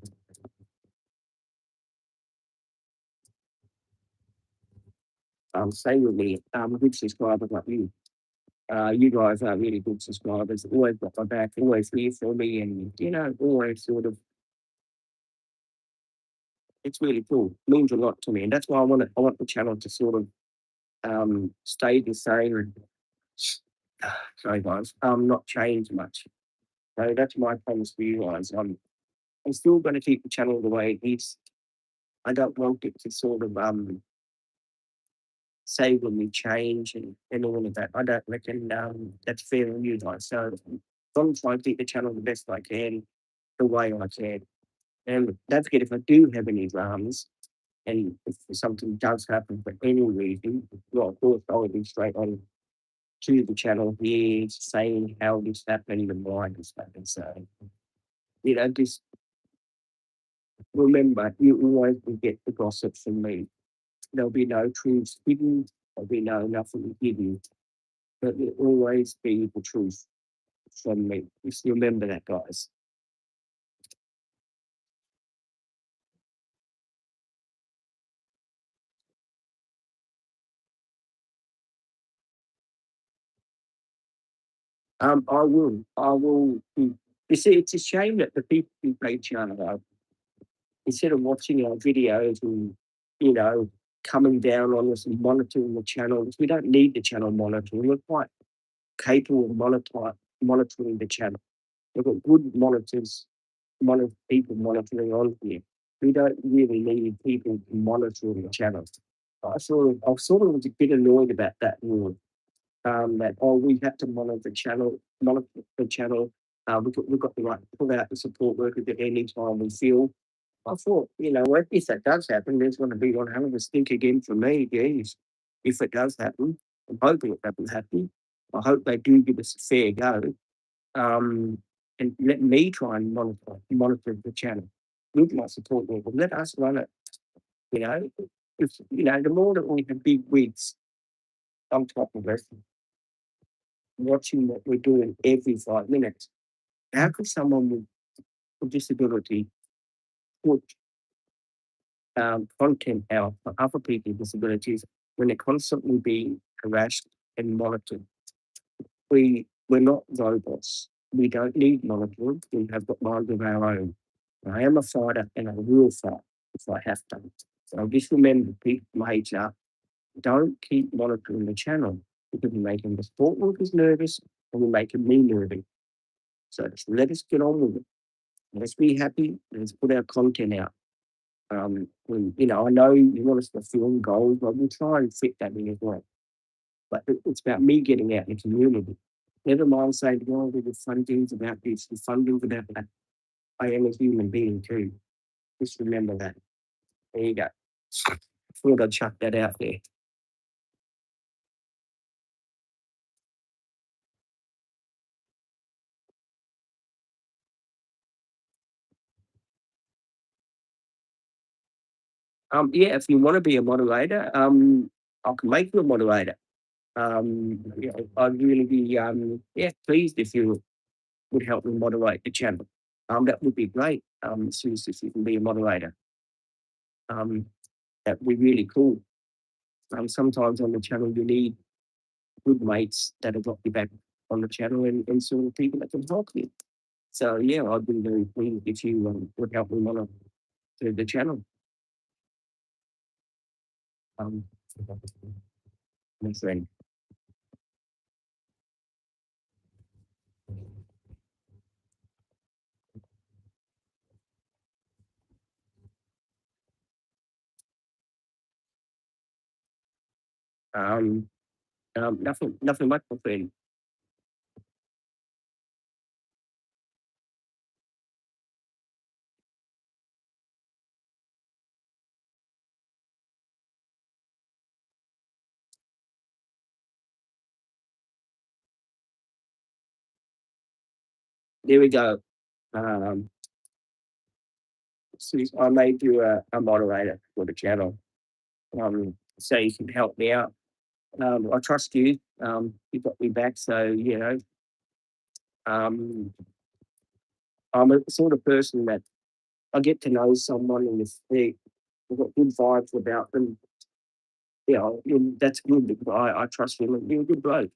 Stay with me. Good subscribers like you. You guys are really good subscribers. Always got my back, always here for me, and always sort of. It's really cool. Means a lot to me, and that's why I want the channel to sort of stay the same. And, sorry, guys. Not change much. So that's my promise for you guys. I'm still going to keep the channel the way it is. I don't want it to sort of say when we change and all of that. I don't reckon that's fair on you guys. So I'm trying to keep the channel the best I can, the way I can. And don't forget, if I do have any dramas and if something does happen for any reason, well, of course, I'll be straight on to the channel here saying how this happened and why this happened. So, just remember, you always will get the gossip from me. There'll be no truths hidden. There'll be nothing hidden. But will always be the truth. from me. Just remember that, guys. I will. I will. You see, it's a shame that the people who play channel, instead of watching our videos and, you know, coming down on us and monitoring the channels, we don't need the channel monitoring. We're quite capable of monitoring the channel. We've got good people monitoring on here. We don't really need people monitoring the channels. I sort of was a bit annoyed about that rule. That we have to monitor the channel. We've got the right to pull out the support workers at any time we feel. I thought, if that does happen, there's going to be one hell of a stink again for me. Geez, if it does happen, I'm hoping it doesn't happen. I hope they do give us a fair go, um, and let me try and monitor the channel with my support worker. Let us run it. You know, if the more that we have big wigs on top of us, watching what we're doing every 5 minutes, how could someone with a disability put content out for other people with disabilities when they're constantly being harassed and monitored? We're not robots. We don't need monitoring. We have got minds of our own. I am a fighter and I will fight if I have to. So just remember, people from HR, don't keep monitoring the channel because you're making the sport workers nervous and you're making me nervous. So just let us get on with it. Let's be happy. Let's put our content out. I know you want us to film goals, but we'll try and fit that in as well. But it's about me getting out in the community. Never mind saying, well, the funding's about this, the funding's about that. I am a human being too. Just remember that. There you go. Thought I'd chuck that out there. Yeah, if you want to be a moderator, I can make you a moderator. I'd really be pleased if you would help me moderate the channel. That would be great. As soon as you can be a moderator, um, that would be really cool. Sometimes on the channel you need good mates that have got your back on the channel and sort of people that can help you. So yeah, I'd be very pleased if you would help me monitor the channel. Um, my friend. Um, nothing much, my friend. There we go. Um, so I made you a moderator for the channel. So you can help me out. I trust you. You got me back, so Um, I'm a sort of person that I get to know someone and if they've got good vibes about them, that's good because I trust you and you're a good bloke.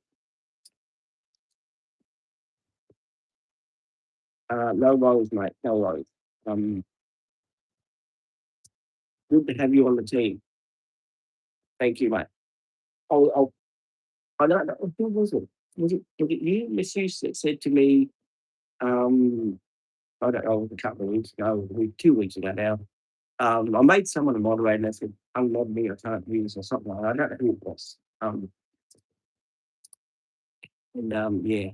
No worries, mate. No worries. Um, Good to have you on the team. Thank you, mate. Oh, I don't know. Who was it? Was it you, Miss Hughes, that said to me, um, I don't know, a couple of weeks ago, 2 weeks ago now, I made someone a moderator and they said, unlog me, I can't use or something like that. I don't know who it was. Yeah,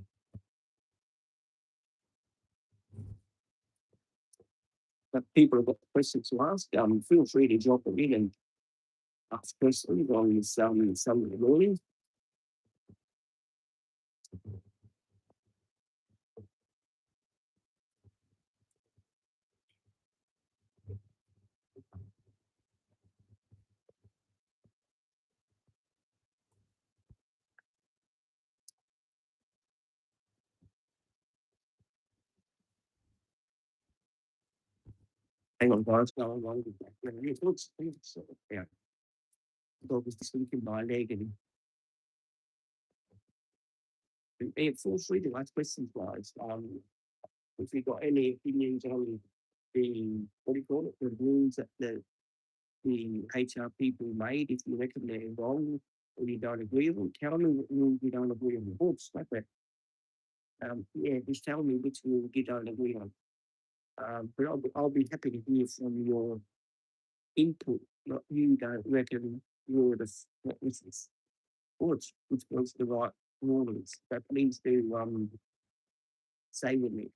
but people have got questions to ask. Feel free to drop them in and ask questions on some of the mornings. Hang on, guys. No, I'm wrong. Yeah, dog was just licking my leg, and feel free to ask questions, guys. If you've got any opinions on the what do you call it, the rules that the HR people made, if you reckon they're wrong or you don't agree with them, tell me what rules you don't agree with. Books, like that. Yeah, just tell me which rule you don't agree on. But I'll be happy to hear from your input. Not you don't reckon you're the what was this? Which was the right rules. But please do say with me.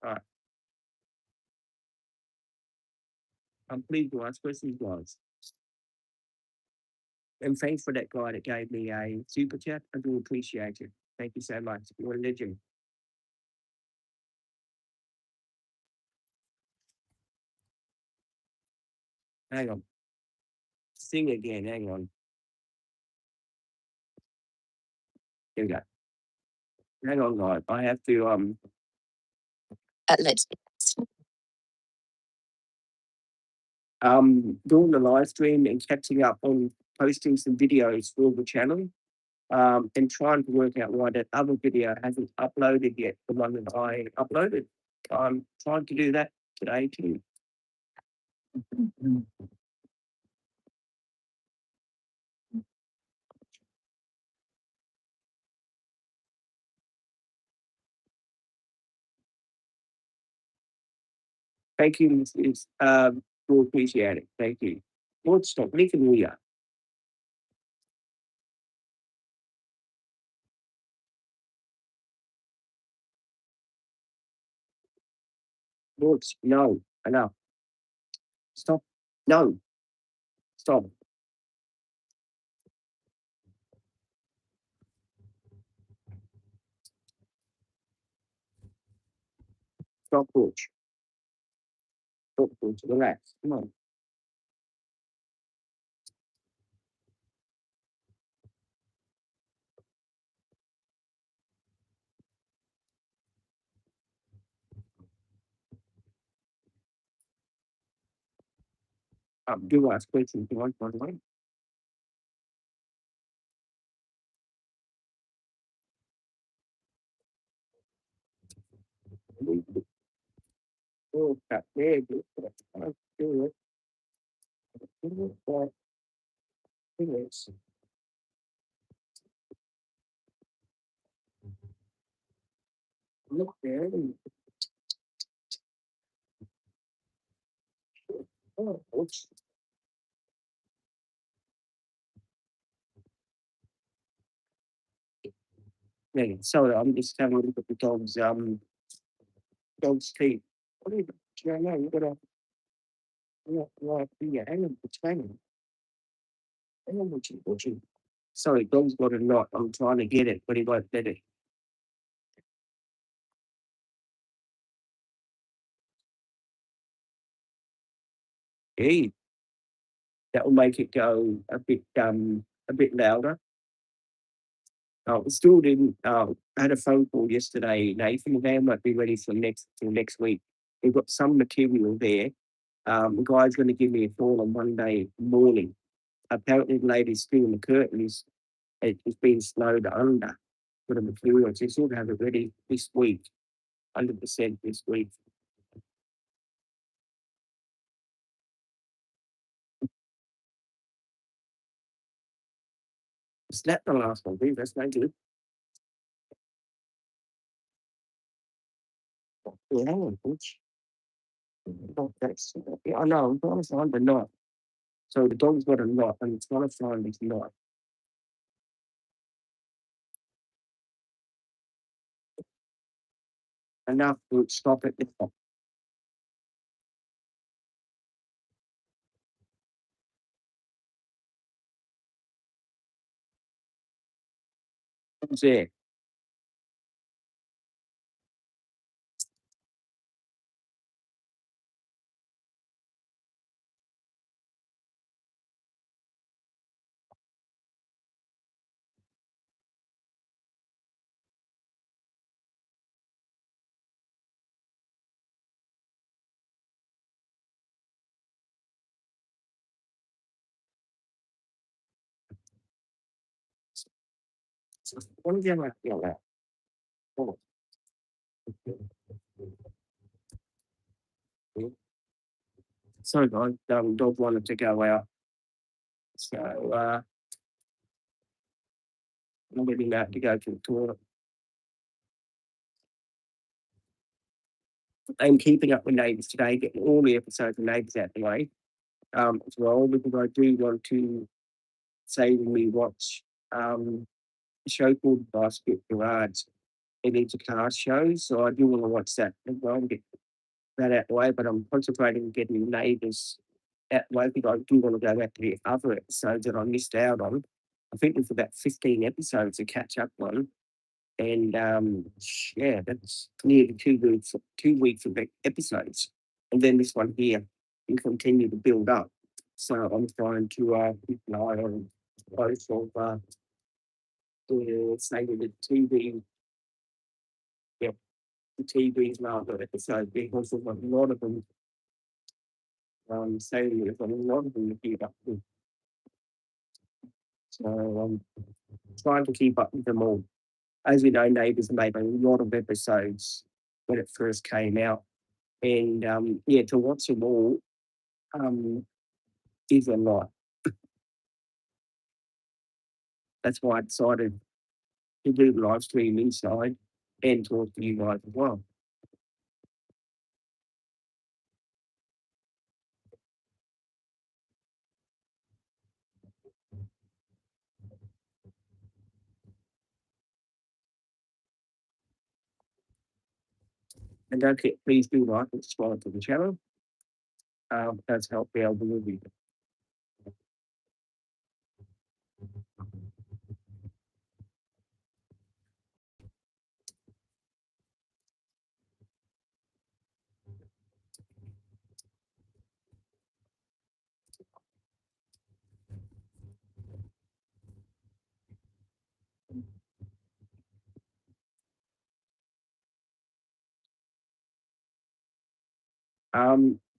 Alright, I'm pleased to ask questions, guys. And thanks for that guy that gave me a super chat. I do appreciate it. Thank you so much. You're a legend. Hang on. Sing again. Hang on. Here we go. Hang on, guys. I have to let's doing the live stream and catching up on posting some videos for the channel. And trying to work out why that other video hasn't uploaded yet, the one that I uploaded. I'm trying to do that today too. Thank you, Mrs. We appreciate it. Thank you. Lord, stop leaving me up. Lord, no, enough. Stop. No, stop. Stop, Butch. Stop, Butch. Relax. Come on. Do ask questions. Do I, by the way? Oh, that there. Do it. Do it. Do it. Look there. Oh, Butch. Yeah, sorry, I'm just having a look at the dog's teeth. What are you doing? No, you gotta like the animal training. Animal watching. Sorry, dog's got a knot. I'm trying to get it, but he won't let it. Hey, that will make it go a bit louder. We still didn't. I had a phone call yesterday. Nathan, the van won't be ready for next week. We've got some material there. The guy's going to give me a call on Monday morning. Apparently, the lady's still in the curtains. It's been snowed under for the materials. They should have it ready this week, 100% this week. Snap the last one, dude. That's no good. Yeah, hang on, bitch. Oh, that's, yeah, I know. I'm trying to find the knot. So the dog's got a knot, and it's trying to find this knot. Enough, bitch. Stop it now. Who's there? What did you like about that? Oh, okay. Sorry, guys. Dog wanted to go out, so I'm getting out to go to the toilet. I'm keeping up with Neighbours today, getting all the episodes of Neighbours out the way, as well, because I do want to say when we watch a show called Basket Garage. It is a car show, so I do want to watch that as well and get that out the way. But I'm concentrating on getting Neighbours out the way because I do want to go back to the other episodes that I missed out on. I think there's about 15 episodes to catch up on. And yeah, that's nearly 2 weeks, 2 weeks of episodes. And then this one here will continue to build up. So I'm trying to keep an eye on both of say the TV, yeah, the TV's rather episode because there's a lot of them saying there's a lot of them to keep up with. So I'm trying to keep up with them all. As we know, Neighbours made a lot of episodes when it first came out. And yeah, to watch them all um, is a lot. That's why I decided to do the live stream inside and talk to you guys as well. And don't forget, please do like and subscribe to the channel. That's help me out delivery.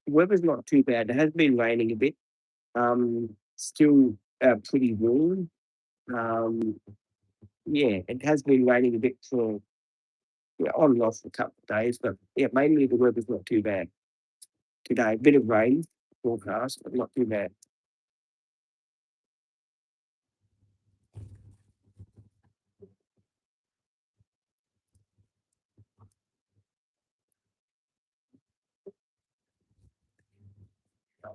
Weather's not too bad. It has been raining a bit. Still pretty warm. Um, yeah, it has been raining a bit for on and off for a couple of days, but yeah, mainly the weather's not too bad today. A bit of rain forecast, but not too bad.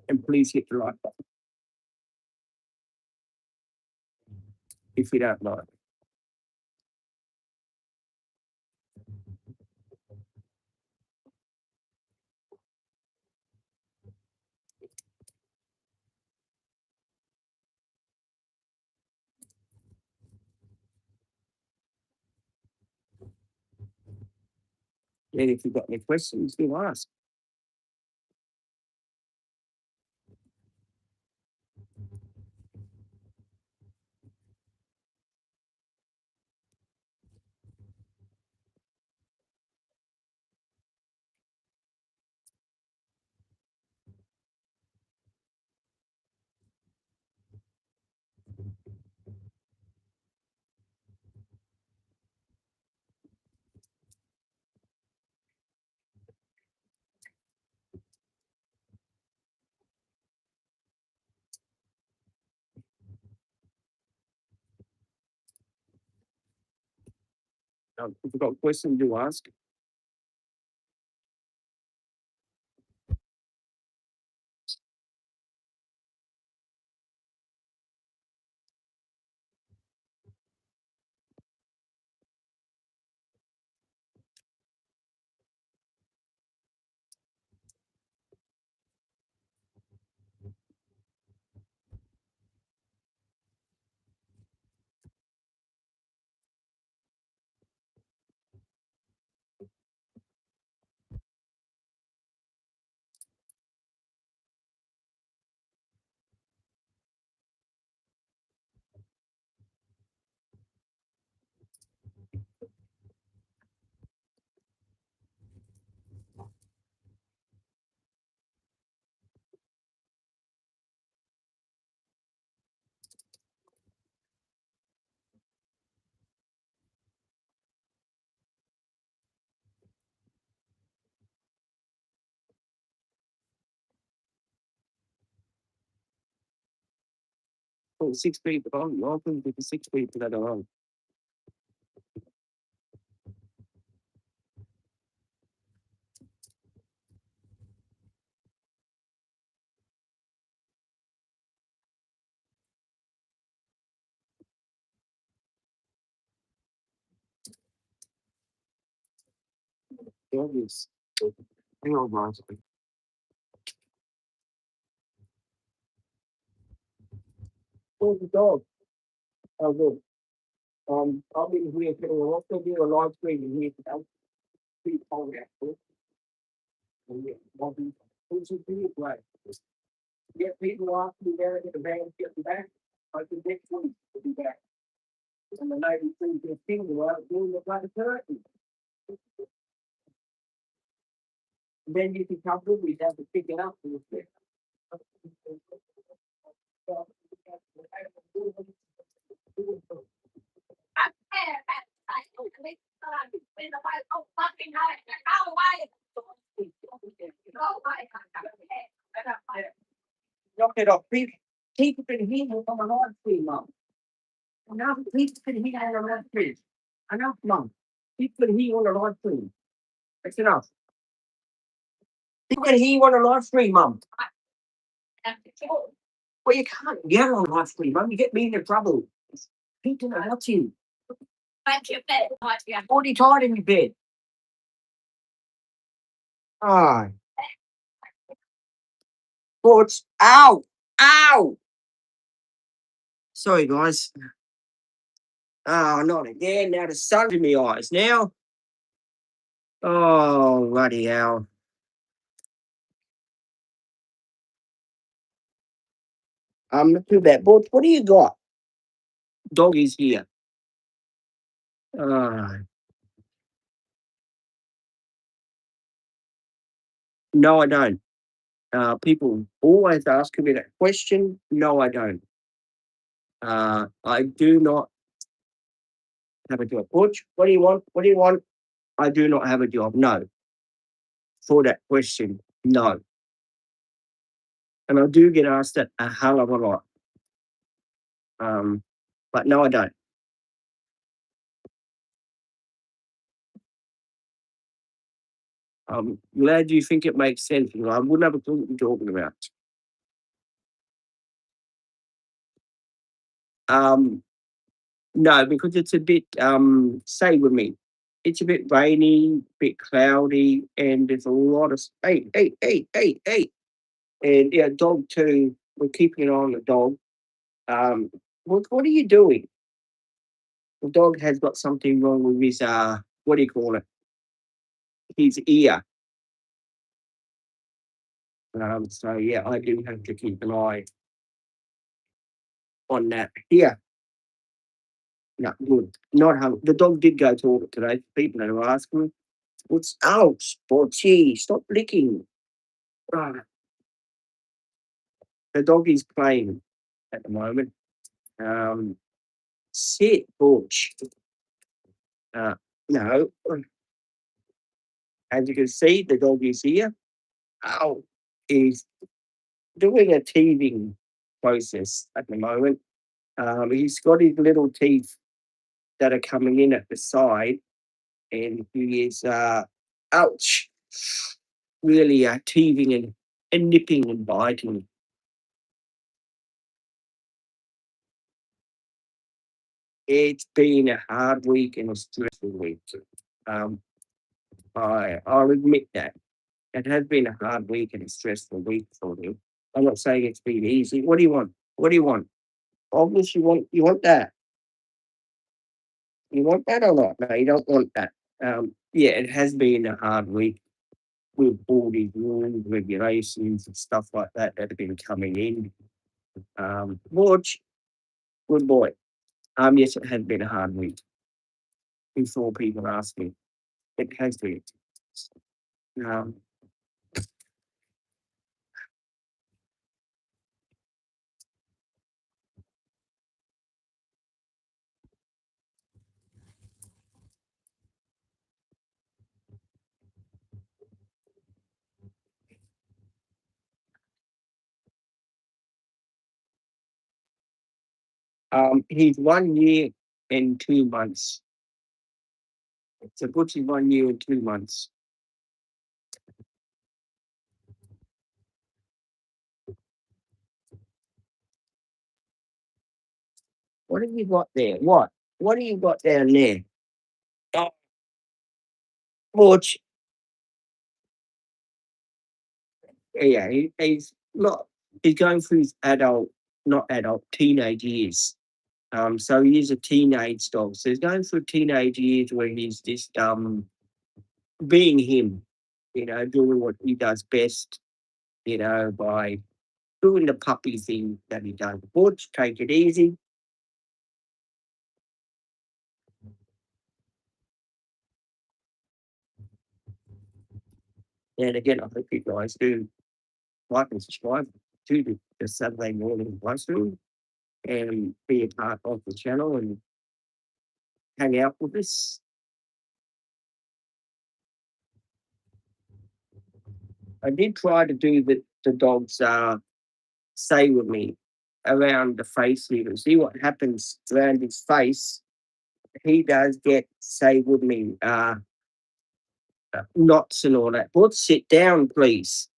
And please hit the like button if you don't mind. And if you've got any questions, do ask. If you've got questions, do ask. put 6 people on. Welcome to the 6 people that are on. Dog is. Hang on, guys. Where's the dog? Oh, good. I'll be here for a while. I'll do a live stream in here today. Pretty cold actually. And yeah, Bobby, who's it be great? Get people off me there in the van, get them back. I can next week to be back. And the lady seems to think about doing the bloody turkey. And then you can come with me, have to pick it up and it's knock it off. People can hear you on the live stream, Mum. Enough people can hear on the live stream. Enough, Mum. People can hear you on the live stream. That's enough. People can hear you on the live stream, Mum. Well, you can't yell on live stream, Mum. You get me into trouble. People are watching. Back to your bed. Already tired in your bed. Ah. Sports. Ow! Ow! Sorry, guys. Oh, not again. Now the sun's in my eyes now. Oh, bloody hell. Not too bad. But what do you got? Doggy's here. No, I don't. People always ask me that question. No, I don't. I do not have a job. Butch, what do you want? What do you want? I do not have a job. No. For that question, no. And I do get asked that a hell of a lot. But no, I don't. I'm glad you think it makes sense. You know, I wouldn't have a clue what you're talking about. No, because it's a bit say with me. It's a bit rainy, bit cloudy, and there's a lot of hey. And yeah, dog too. We're keeping an eye on the dog. What are you doing? The dog has got something wrong with his what do you call it? His ear. So yeah, I do have to keep an eye on that. Yeah, no, good. Not how the dog did go to it today. People that are asking, what's out? Sportsy, stop licking. Right. The dog is playing at the moment. Sit, Butch. Uh, no, as you can see, the dog is here. Ow, he's doing a teething process at the moment. He's got his little teeth that are coming in at the side, and he is, ouch, really teething and nipping and biting. It's been a hard week and a stressful week. Um, I'll admit that. It has been a hard week and a stressful week for me. I'm not saying it's been easy. What do you want? What do you want? Obviously, you want that. You want that or not? No, you don't want that. Yeah, it has been a hard week with all these rules, regulations, and stuff like that have been coming in. George, good boy. Yes, it has been a hard week. Before people ask me, it has been. Um, He's 1 year and 2 months. So Butchie's 1 year and 2 months. What have you got there? What? What have you got down there? Oh, Butch. Yeah, he's not. He's going through his not adult, teenage years. So he is a teenage dog. So he's going through teenage years where he's just being him, doing what he does best, by doing the puppy thing that he does. Butch, take it easy. And again, I hope you guys do like and subscribe to the Saturday morning room and be a part of the channel and hang out with us. I did try to do the dog's say with me around the face here and see what happens around his face. He does get say with me knots and all that. But sit down, please.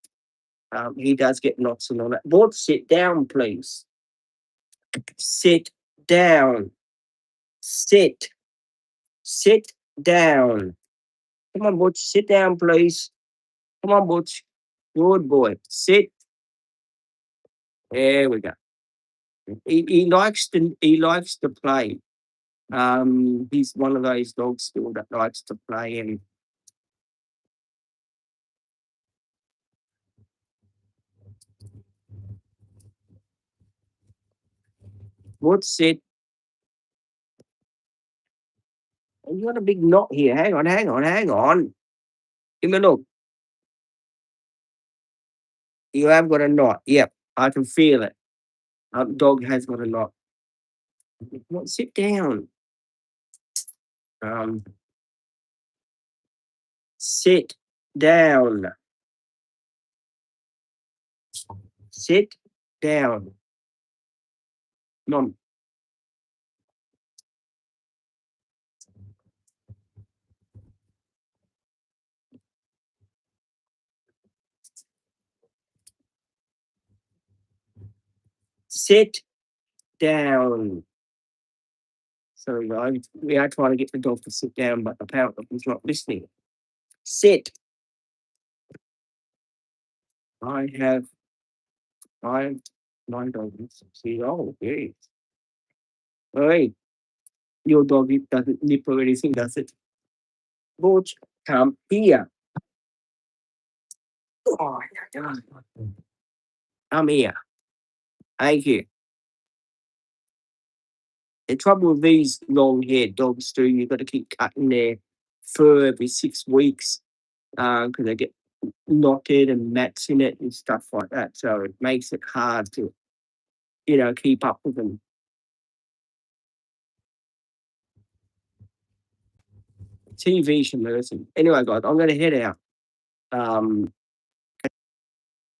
He does get knots and all that. But sit down, please. Sit down. Sit. Sit down. Come on, Butch. Sit down, please. Come on, Butch. Good boy. Sit. There we go. He likes to play. He's one of those dogs still that likes to play and what's it? Oh, you got a big knot here. Hang on, hang on, hang on. Give me a look. You have got a knot. Yep, I can feel it. Dog has got a knot. What? Sit down. Um, sit down. Sit down. Mom, sit down. Sorry, guys. We are trying to get the dog to sit down, but apparently he's not listening. Sit. I have five, nine dogs. See, oh, okay. Hey, your dog doesn't nip or anything, does it? Butch, come here. Oh, my God. Come here. Thank you. The trouble with these long haired dogs too, you've got to keep cutting their fur every 6 weeks because they get knotted and mats in it and stuff like that. So it makes it hard to, keep up with them. TV should listen. Anyway, guys, I'm going to head out.